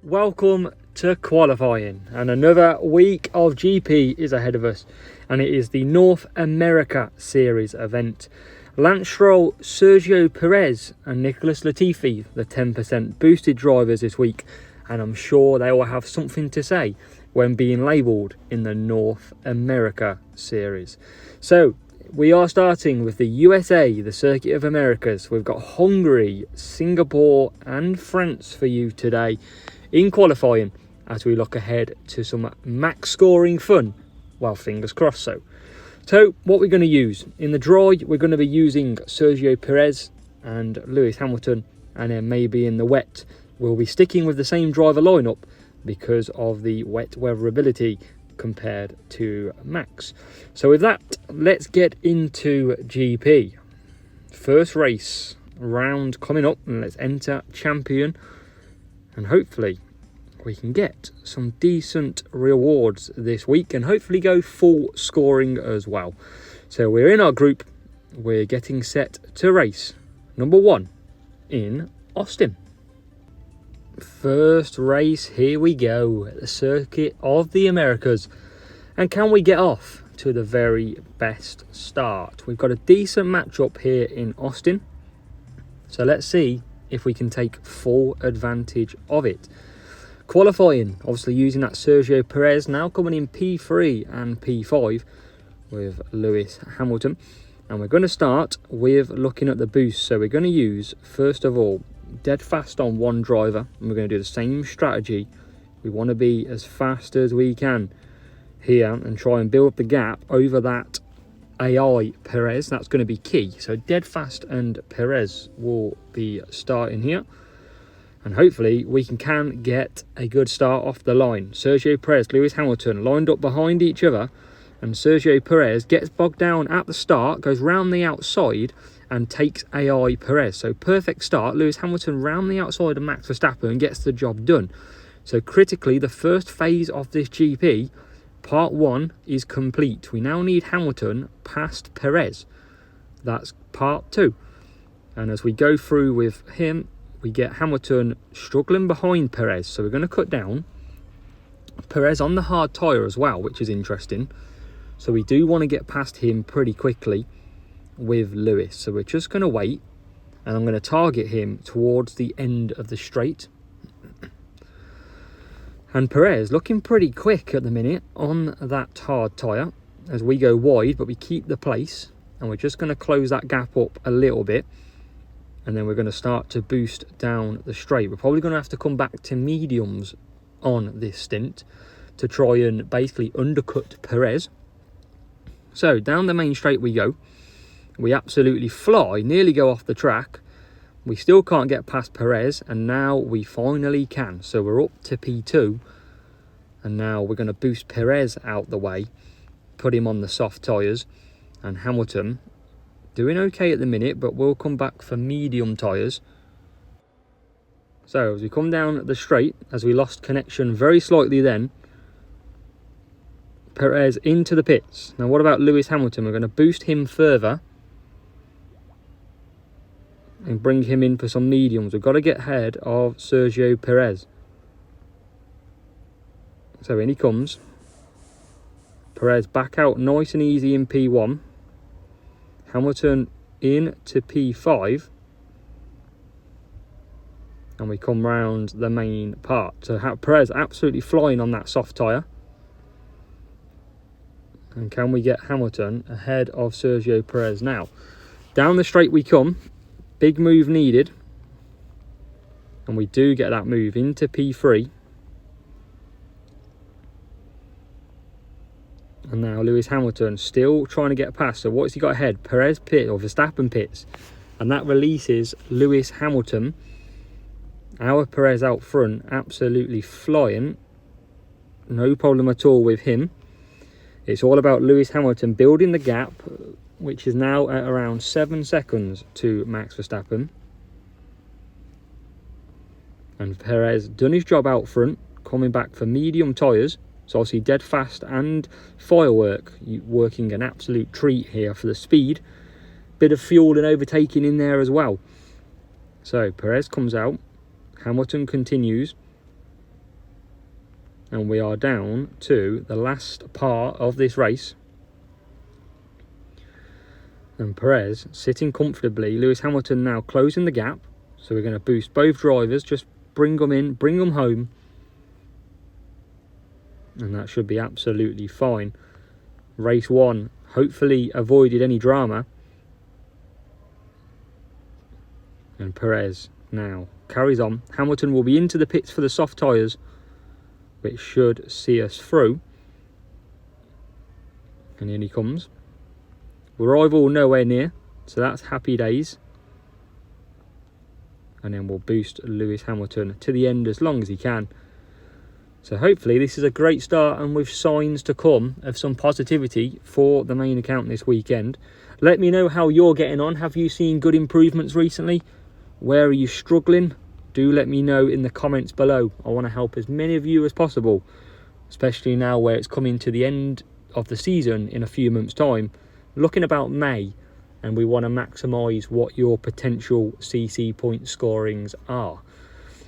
Welcome to qualifying, and another week of GP is ahead of us, and it is the North America Series event. Lance Stroll, Sergio Perez and Nicholas Latifi, the 10% boosted drivers this week, and I'm sure they will have something to say when being labelled in the North America Series. So we are starting with the USA, the Circuit of Americas. We've got Hungary, Singapore and France for you today in qualifying as we look ahead to some max scoring fun. Well, fingers crossed so. So what we're going to use in the dry, we're going to be using Sergio Perez and Lewis Hamilton, and then maybe in the wet we'll be sticking with the same driver lineup because of the wet weather ability compared to Max. So with that, let's get into GP. First race round coming up, and let's enter champion, and hopefully we can get some decent rewards this week and hopefully go full scoring as well. So we're in our group, we're getting set to race number 1 in Austin. First race, here we go, the Circuit of the Americas. And can we get off to the very best start? We've got a decent matchup here in Austin, so let's see if we can take full advantage of it. Qualifying, obviously using that Sergio Perez, now coming in P3 and P5 with Lewis Hamilton. And we're going to start with looking at the boost. So we're going to use, first of all, dead fast on one driver, and we're going to do the same strategy. We want to be as fast as we can here and try and build up the gap over that AI Perez. That's going to be key. So dead fast and Perez will be starting here, and hopefully we can get a good start off the line. Sergio Perez, Lewis Hamilton lined up behind each other, and Sergio Perez gets bogged down at the start, goes round the outside and takes AI Perez. So perfect start. Lewis Hamilton round the outside of Max Verstappen and gets the job done. So critically, the first phase of this GP, part 1, is complete. We now need Hamilton past Perez. That's part 2. And as we go through with him, we get Hamilton struggling behind Perez. So we're going to cut down Perez on the hard tyre as well, which is interesting. So we do want to get past him pretty quickly with Lewis. So we're just going to wait, and I'm going to target him towards the end of the straight. And Perez looking pretty quick at the minute on that hard tyre as we go wide, but we keep the place, and we're just going to close that gap up a little bit, and then we're going to start to boost down the straight. We're probably going to have to come back to mediums on this stint to try and basically undercut Perez. So down the main straight we go. We absolutely fly, nearly go off the track. We still can't get past Perez, and now we finally can. So we're up to P2, and now we're going to boost Perez out the way, put him on the soft tyres, and Hamilton doing okay at the minute, but we'll come back for medium tyres. So as we come down the straight, as we lost connection very slightly then, Perez into the pits. Now what about Lewis Hamilton? We're going to boost him further and bring him in for some mediums. We've got to get ahead of Sergio Perez. So in he comes. Perez back out nice and easy in P1. Hamilton in to P5. And we come round the main part. So Perez absolutely flying on that soft tyre. And can we get Hamilton ahead of Sergio Perez now? Down the straight we come. Big move needed. And we do get that move into P3. And now Lewis Hamilton still trying to get past. So what's he got ahead? Perez pit or Verstappen pits. And that releases Lewis Hamilton. Our Perez out front, absolutely flying. No problem at all with him. It's all about Lewis Hamilton building the gap, which is now at around 7 seconds to Max Verstappen. And Perez done his job out front, coming back for medium tyres. So obviously dead fast and firework working an absolute treat here for the speed. Bit of fuel and overtaking in there as well. So Perez comes out. Hamilton continues. And we are down to the last part of this race. And Perez sitting comfortably. Lewis Hamilton now closing the gap. So we're going to boost both drivers. Just bring them in, bring them home. And that should be absolutely fine. Race 1 hopefully avoided any drama. And Perez now carries on. Hamilton will be into the pits for the soft tyres, which should see us through. And in he comes. Rival nowhere near, so that's happy days. And then we'll boost Lewis Hamilton to the end as long as he can. So hopefully this is a great start, and with signs to come of some positivity for the main account this weekend. Let me know how you're getting on. Have you seen good improvements recently? Where are you struggling? Do let me know in the comments below. I want to help as many of you as possible, especially now where it's coming to the end of the season in a few months' time, looking about May, and we want to maximise what your potential CC point scorings are.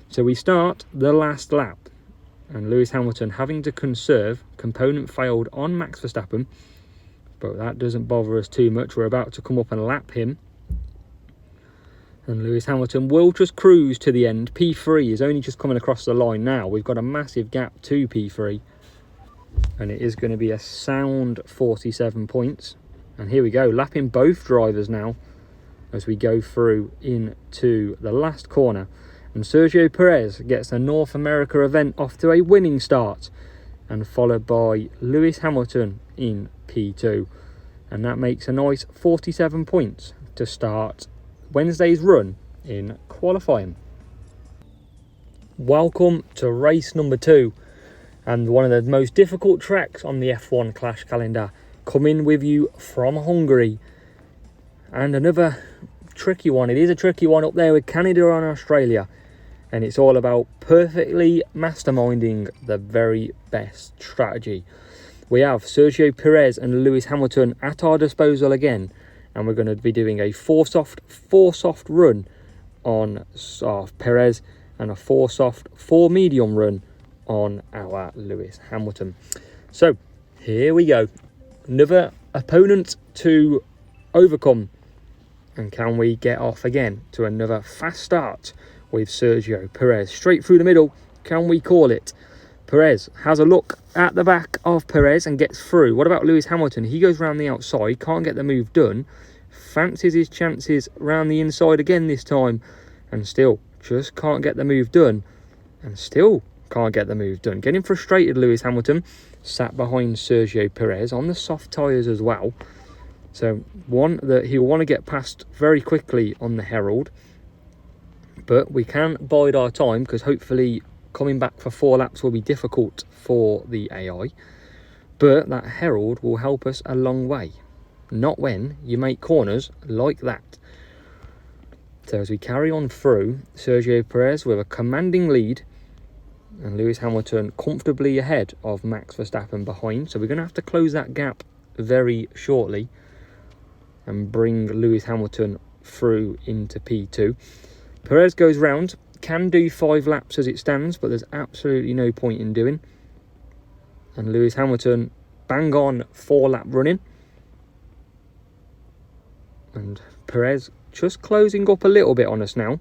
So we start the last lap, and Lewis Hamilton having to conserve. Component failed on Max Verstappen, but that doesn't bother us too much. We're about to come up and lap him. And Lewis Hamilton will just cruise to the end. P3 is only just coming across the line now. We've got a massive gap to P3. And it is going to be a sound 47 points. And here we go, lapping both drivers now as we go through into the last corner. And Sergio Perez gets the North America event off to a winning start, and followed by Lewis Hamilton in P2. And that makes a nice 47 points to start Wednesday's run in qualifying. Welcome to race number 2, and one of the most difficult tracks on the F1 Clash calendar, coming with you from Hungary. And another tricky one. It is a tricky one up there with Canada and Australia, and it's all about perfectly masterminding the very best strategy. We have Sergio Perez and Lewis Hamilton at our disposal again, and we're going to be doing a 4 soft run on Perez, and a 4 soft 4 medium run on our Lewis Hamilton. So here we go, another opponent to overcome, and can we get off again to another fast start with Sergio Perez straight through the middle? Can we call it? Perez has a look at the back of Perez and gets through. What about Lewis Hamilton? He goes round the outside, can't get the move done. Fancies his chances round the inside again this time, and still just can't get the move done. And still can't get the move done. Getting frustrated, Lewis Hamilton sat behind Sergio Perez on the soft tyres as well. So one that he'll want to get past very quickly on the Herald. But we can bide our time, because hopefully coming back for 4 laps will be difficult for the AI. But that Herald will help us a long way. Not when you make corners like that. So as we carry on through, Sergio Perez with a commanding lead, and Lewis Hamilton comfortably ahead of Max Verstappen behind. So we're going to have to close that gap very shortly and bring Lewis Hamilton through into P2. Perez goes round, can do 5 laps as it stands, but there's absolutely no point in doing. And Lewis Hamilton bang on 4 lap running. And Perez just closing up a little bit on us now.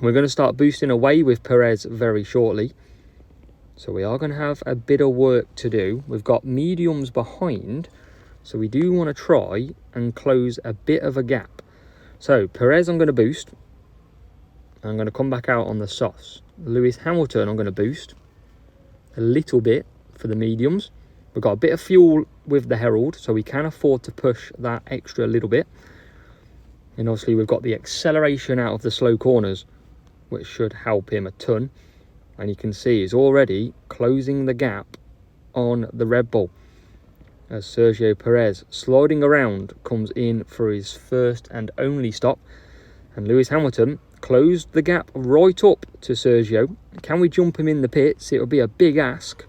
We're going to start boosting away with Perez very shortly. So we are going to have a bit of work to do. We've got mediums behind, so we do want to try and close a bit of a gap. So Perez I'm going to boost. I'm going to come back out on the softs. Lewis Hamilton I'm going to boost a little bit for the mediums. We've got a bit of fuel with the Herald, so we can afford to push that extra a little bit. And obviously we've got the acceleration out of the slow corners, which should help him a ton. And you can see he's already closing the gap on the Red Bull, as Sergio Perez sliding around comes in for his first and only stop. And Lewis Hamilton closed the gap right up to Sergio. Can we jump him in the pits? It would be a big ask,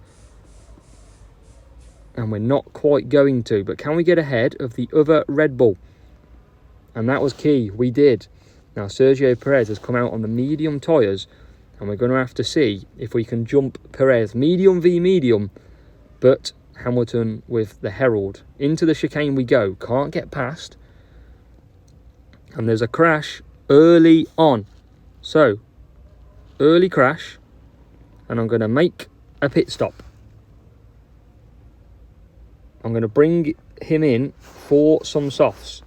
and we're not quite going to. But can we get ahead of the other Red Bull? And that was key. We did. Now Sergio Perez has come out on the medium tyres, And we're going to have to see if we can jump Perez medium v medium, but Hamilton with the Herald. Into the chicane we go. Can't get past. And there's a crash early on. So, early crash. And I'm going to make a pit stop. I'm going to bring him in for some softs.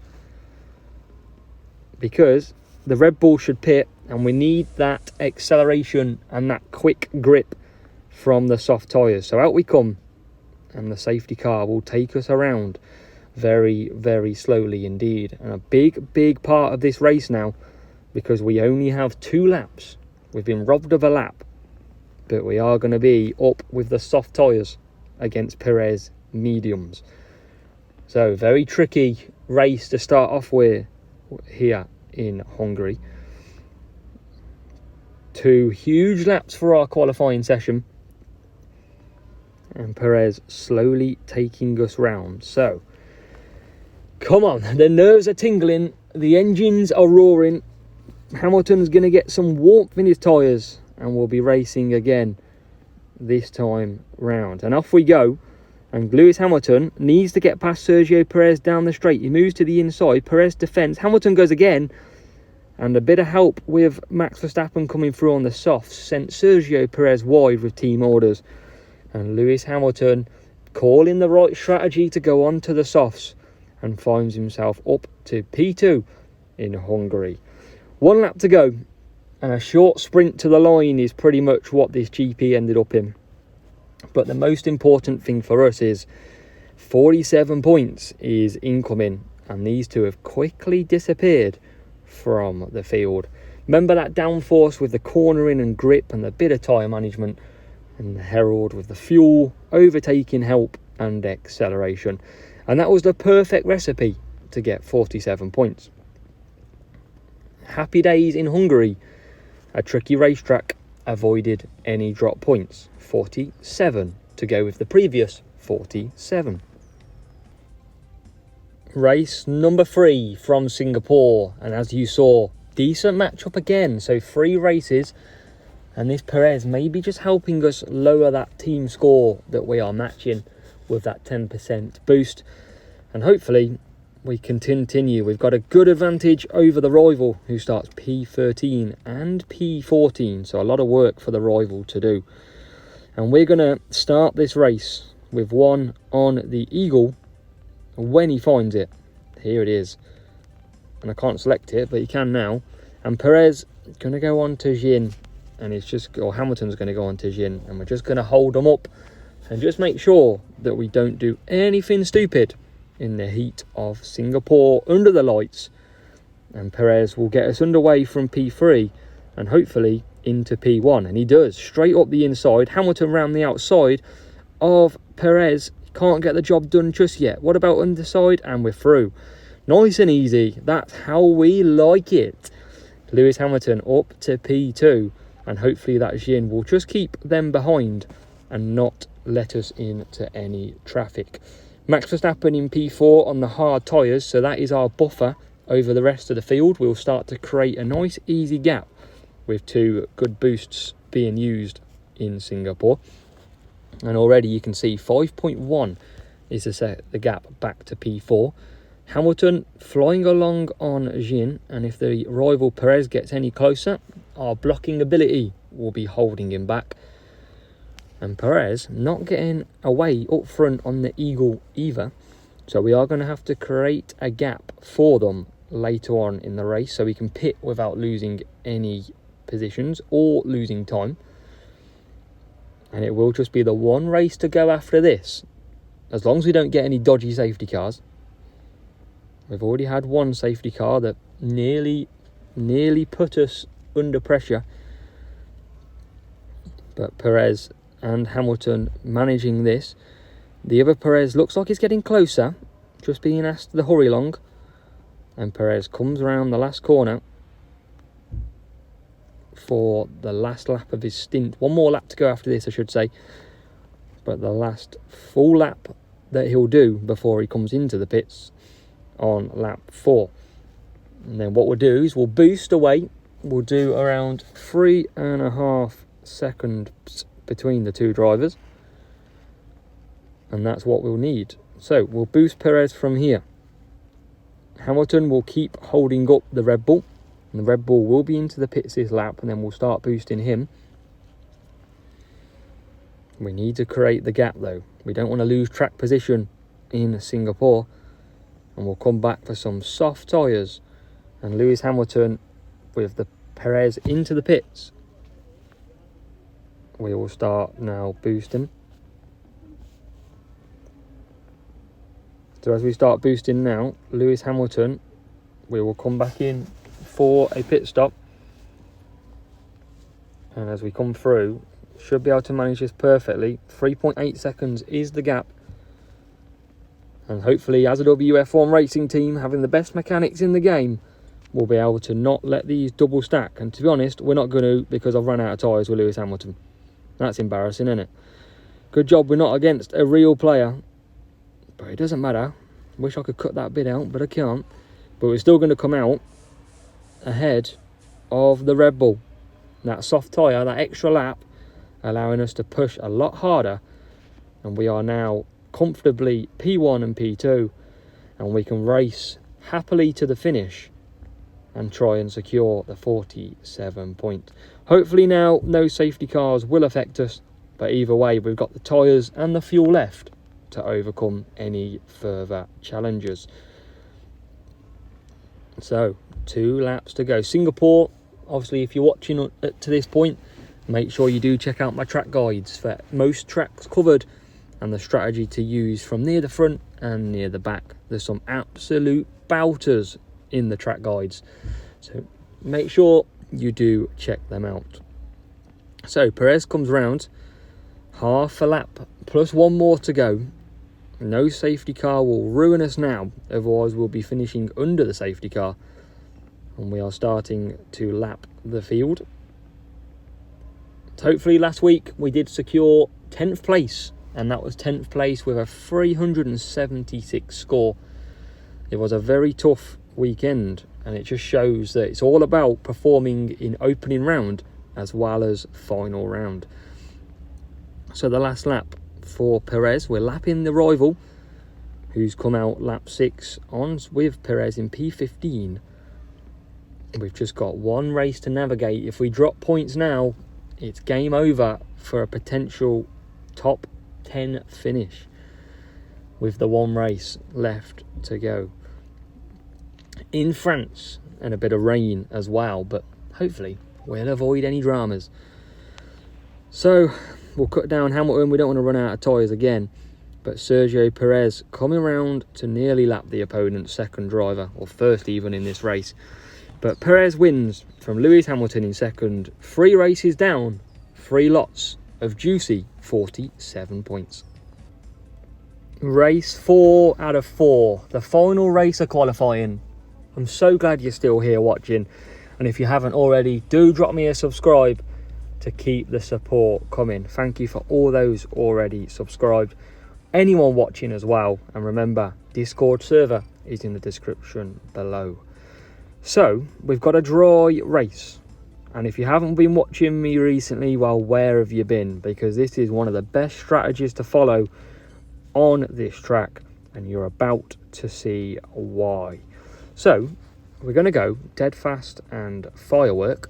Because the Red Bull should pit, and we need that acceleration and that quick grip from the soft tyres. So out we come, and the safety car will take us around very, very slowly indeed. And a big part of this race now, because we only have 2 laps. We've been robbed of a lap, but we are going to be up with the soft tyres against Perez mediums. So very tricky race to start off with here in Hungary. 2 huge laps for our qualifying session, and Perez slowly taking us round. So come on, the nerves are tingling, the engines are roaring. Hamilton's going to get some warmth in his tyres, and we'll be racing again this time round. And off we go. And Lewis Hamilton needs to get past Sergio Perez down the straight. He moves to the inside. Perez defends. Hamilton goes again. And a bit of help with Max Verstappen coming through on the softs sent Sergio Perez wide with team orders. And Lewis Hamilton calling the right strategy to go on to the softs and finds himself up to P2 in Hungary. 1 lap to go. And a short sprint to the line is pretty much what this GP ended up in. But the most important thing for us is 47 points is incoming, and these 2 have quickly disappeared from the field. Remember that downforce with the cornering and grip and the bit of tyre management, and the Herald with the fuel, overtaking help and acceleration. And that was the perfect recipe to get 47 points. Happy days in Hungary. A tricky racetrack, avoided any drop points. 47 to go with the previous 47. Race number 3 from Singapore, and as you saw, decent matchup again. So 3 races, and this Perez may be just helping us lower that team score that we are matching with that 10% boost, and hopefully we can continue. We've got a good advantage over the rival, who starts P13 and P14, so a lot of work for the rival to do. And we're going to start this race with 1 on the Eagle when he finds it. Here it is. And I can't select it, but you can now. And Perez is going to go on to Jin. And it's just, or Hamilton's going to go on to Jin. And we're just going to hold them up and just make sure that we don't do anything stupid in the heat of Singapore under the lights. And Perez will get us underway from P3 and hopefully into P1, and he does, straight up the inside. Hamilton round the outside of Perez. Can't get the job done just yet. What about underside? And we're through. Nice and easy. That's how we like it. Lewis Hamilton up to P2, and hopefully that Jin will just keep them behind and not let us into any traffic. Max Verstappen in P4 on the hard tyres, so that is our buffer over the rest of the field. We'll start to create a nice easy gap with 2 good boosts being used in Singapore. And already you can see 5.1 is the gap back to P4. Hamilton flying along on Jin, and if the rival Perez gets any closer, our blocking ability will be holding him back. And Perez not getting away up front on the Eagle either. So we are going to have to create a gap for them later on in the race so we can pit without losing any positions or losing time. And it will just be the 1 race to go after this, as long as we don't get any dodgy safety cars. We've already had 1 safety car that nearly put us under pressure, but Perez and Hamilton managing this. The other Perez looks like he's getting closer, just being asked to hurry along, and Perez comes around the last corner for the last lap of his stint. 1 more lap to go after this, I should say, but the last full lap that he'll do before he comes into the pits on lap 4. And then what we'll do is we'll boost away we'll do around 3.5 seconds between the two drivers, and that's what we'll need. So we'll boost Perez from here. Hamilton will keep holding up the Red Bull, and the Red Bull will be into the pits this lap, and then we'll start boosting him. We need to create the gap though. We don't want to lose track position in Singapore, and we'll come back for some soft tyres. And Lewis Hamilton with the Perez into the pits. We will start now boosting. So as we start boosting now, Lewis Hamilton, we will come back in for a pit stop. And as we come through, should be able to manage this perfectly. 3.8 seconds is the gap. And hopefully, as a WF1 racing team, having the best mechanics in the game, we'll be able to not let these double stack. And to be honest, we're not going to, because I've run out of tyres with Lewis Hamilton. That's embarrassing, isn't it? Good job we're not against a real player. But it doesn't matter. Wish I could cut that bit out, but I can't. But we're still going to come out ahead of the Red Bull. That soft tyre, that extra lap, allowing us to push a lot harder. And we are now comfortably P1 and P2. And we can race happily to the finish and try and secure the 47 point. Hopefully now no safety cars will affect us. But either way, we've got the tyres and the fuel left to overcome any further challenges. So 2 laps to go. Singapore, obviously if you're watching to this point, make sure you do check out my track guides for most tracks covered and the strategy to use from near the front and near the back. There's some absolute bouters in the track guides, so make sure you do check them out. So Perez comes round, half a lap plus 1 more to go. No safety car will ruin us now, otherwise we'll be finishing under the safety car. And we are starting to lap the field. Hopefully last week we did secure 10th place, and that was 10th place with a 376 score. It was a very tough weekend, and it just shows that it's all about performing in opening round as well as final round. So the last lap for Perez, we're lapping the rival who's come out lap 6 on with Perez in P15. We've just got 1 race to navigate. If we drop points now, it's game over for a potential top 10 finish with the 1 race left to go in France, and a bit of rain as well, but hopefully we'll avoid any dramas. So we'll cut down Hamilton. We don't want to run out of tyres again, but Sergio Perez coming around to nearly lap the opponent's second driver, or first even in this race. But Perez wins from Lewis Hamilton in second. 3 races down, 3 lots of juicy 47 points. Race 4 out of 4, the final race of qualifying. I'm so glad you're still here watching, and if you haven't already, do drop me a subscribe to keep the support coming. Thank you for all those already subscribed. Anyone watching as well, and remember, Discord server is in the description below. So we've got a dry race, and if you haven't been watching me recently, well, where have you been? Because this is one of the best strategies to follow on this track, and you're about to see why. So we're going to go dead fast and firework.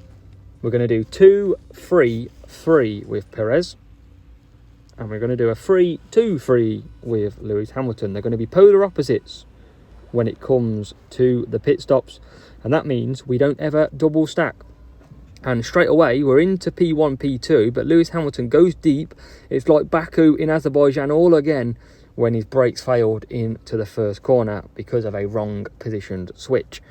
We're going to do 2-3-3 with Perez, and we're going to do a 3-2-3 with Lewis Hamilton. They're going to be polar opposites when it comes to the pit stops, and that means we don't ever double stack. And straight away we're into P1, P2, but Lewis Hamilton goes deep. It's like Baku in Azerbaijan all again when his brakes failed into the first corner because of a wrong positioned switch.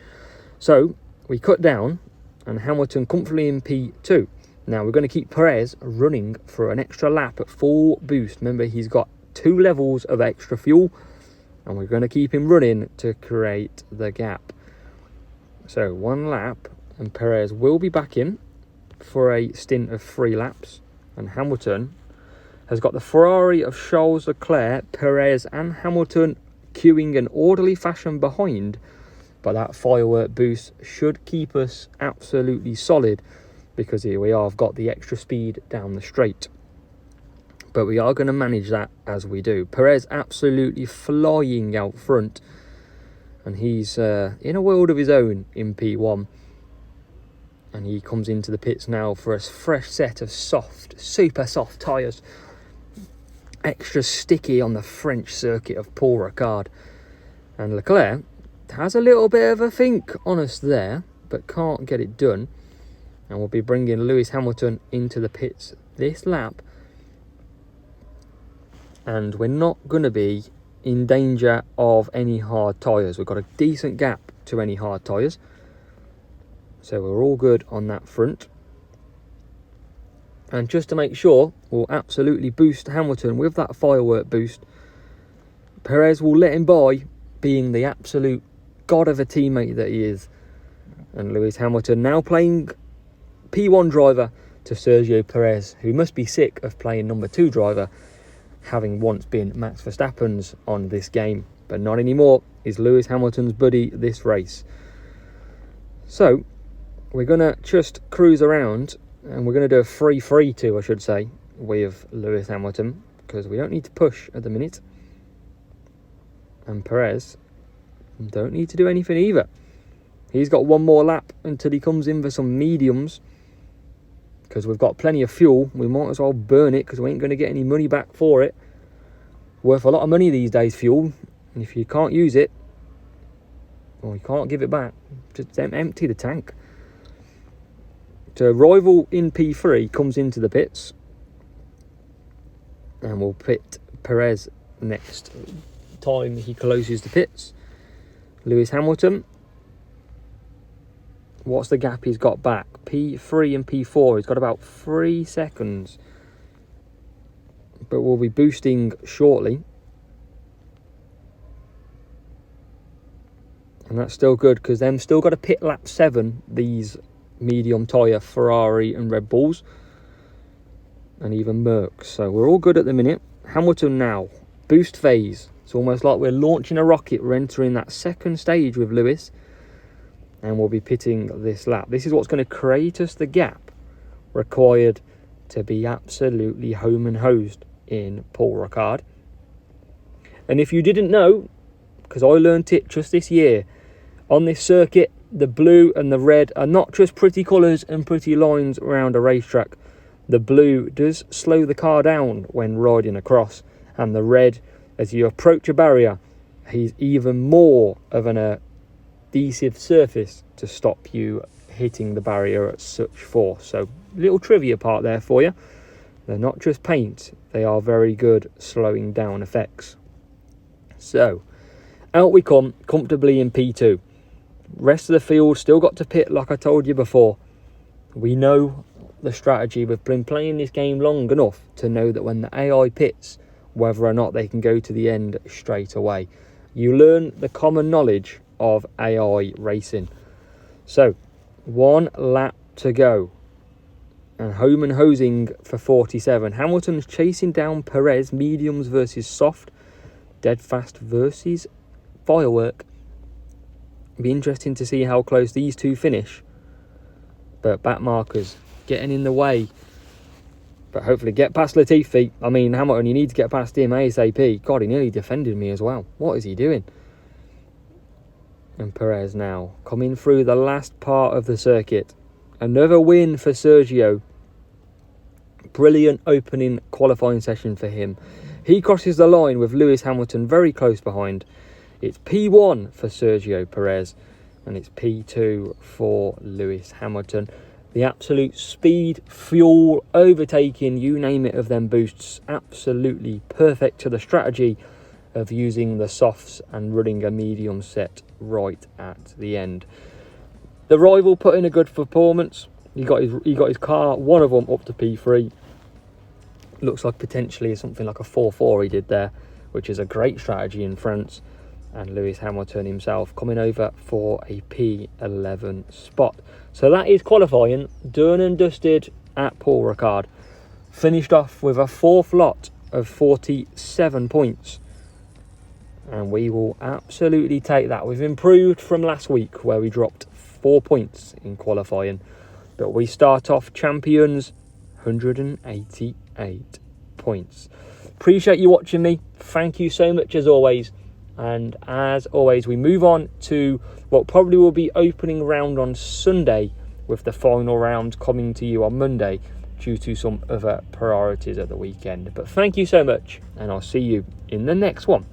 So we cut down, and Hamilton comfortably in P2. Now we're going to keep Perez running for an extra lap at full boost. Remember, he's got 2 levels of extra fuel, and we're going to keep him running to create the gap. So 1 lap, and Perez will be back in for a stint of 3 laps, and Hamilton has got the Ferrari of Charles Leclerc, Perez and Hamilton queuing in orderly fashion behind, but that firework boost should keep us absolutely solid, because here we are, I've got the extra speed down the straight. But we are going to manage that as we do. Perez absolutely flying out front, and he's in a world of his own in P1. And he comes into the pits now for a fresh set of super soft tyres. Extra sticky on the French circuit of Paul Ricard. And Leclerc has a little bit of a think on us there, but can't get it done. And we'll be bringing Lewis Hamilton into the pits this lap. And we're not going to be in danger of any hard tyres. We've got a decent gap to any hard tyres. So we're all good on that front. And just to make sure, we'll absolutely boost Hamilton with that firework boost. Perez will let him by, being the absolute god of a teammate that he is. And Lewis Hamilton now playing P1 driver to Sergio Perez, who must be sick of playing number 2 driver, having once been Max Verstappen's on this game. But not anymore, is Lewis Hamilton's buddy this race. So we're going to just cruise around, and we're going to do a 3-3-2, I should say, with Lewis Hamilton, because we don't need to push at the minute. And Perez don't need to do anything either. He's got one more lap until he comes in for some mediums, because we've got plenty of fuel. We might as well burn it, because we ain't going to get any money back for it. Worth a lot of money these days, fuel. And if you can't use it, or you can't give it back, just empty the tank. So rival in P3 comes into the pits, and we'll pit Perez next time he closes the pits. Lewis Hamilton, what's the gap he's got back? P3 and P4, he's got about 3 seconds, but we'll be boosting shortly, and that's still good, because they've still got a pit lap 7, these medium tyre Ferrari and Red Bulls, and even Mercs. So we're all good at the minute. Hamilton now, boost phase. It's almost like we're launching a rocket. We're entering that second stage with Lewis, and we'll be pitting this lap. This is what's going to create us the gap required to be absolutely home and hosed in Paul Ricard. And if you didn't know, because I learnt it just this year, on this circuit, the blue and the red are not just pretty colours and pretty lines around a racetrack. The blue does slow the car down when riding across, and the red, as you approach a barrier, is even more of an adhesive surface to stop you hitting the barrier at such force. So, little trivia part there for you. They're not just paint, they are very good slowing down effects. So, out we come comfortably in P2. Rest of the field still got to pit, like I told you before. We know the strategy. We've been playing this game long enough to know that when the AI pits, whether or not they can go to the end straight away. You learn the common knowledge of AI racing. So, 1 lap to go. And home and hosing for 47. Hamilton's chasing down Perez, mediums versus soft. Dead fast versus firework. Be interesting to see how close these two finish, but back markers getting in the way. But hopefully get past Latifi. I mean, Hamilton, you need to get past him ASAP. God, he nearly defended me as well. What is he doing? And Perez now coming through the last part of the circuit. Another win for Sergio. Brilliant opening qualifying session for him. He crosses the line with Lewis Hamilton very close behind. It's P1 for Sergio Perez, and it's P2 for Lewis Hamilton. The absolute speed, fuel, overtaking, you name it, of them boosts, absolutely perfect to the strategy of using the softs and running a medium set right at the end. The rival put in a good performance. He got his car, one of them, up to P3. Looks like potentially something like a 4-4 he did there, which is a great strategy in France. And Lewis Hamilton himself coming over for a P11 spot. So that is qualifying, done and dusted at Paul Ricard. Finished off with a 4th lot of 47 points. and we will absolutely take that. We've improved from last week where we dropped 4 points in qualifying, but we start off champions, 188 points. Appreciate you watching me. Thank you so much as always. And as always, we move on to what probably will be opening round on Sunday, with the final round coming to you on Monday due to some other priorities at the weekend. But thank you so much, and I'll see you in the next one.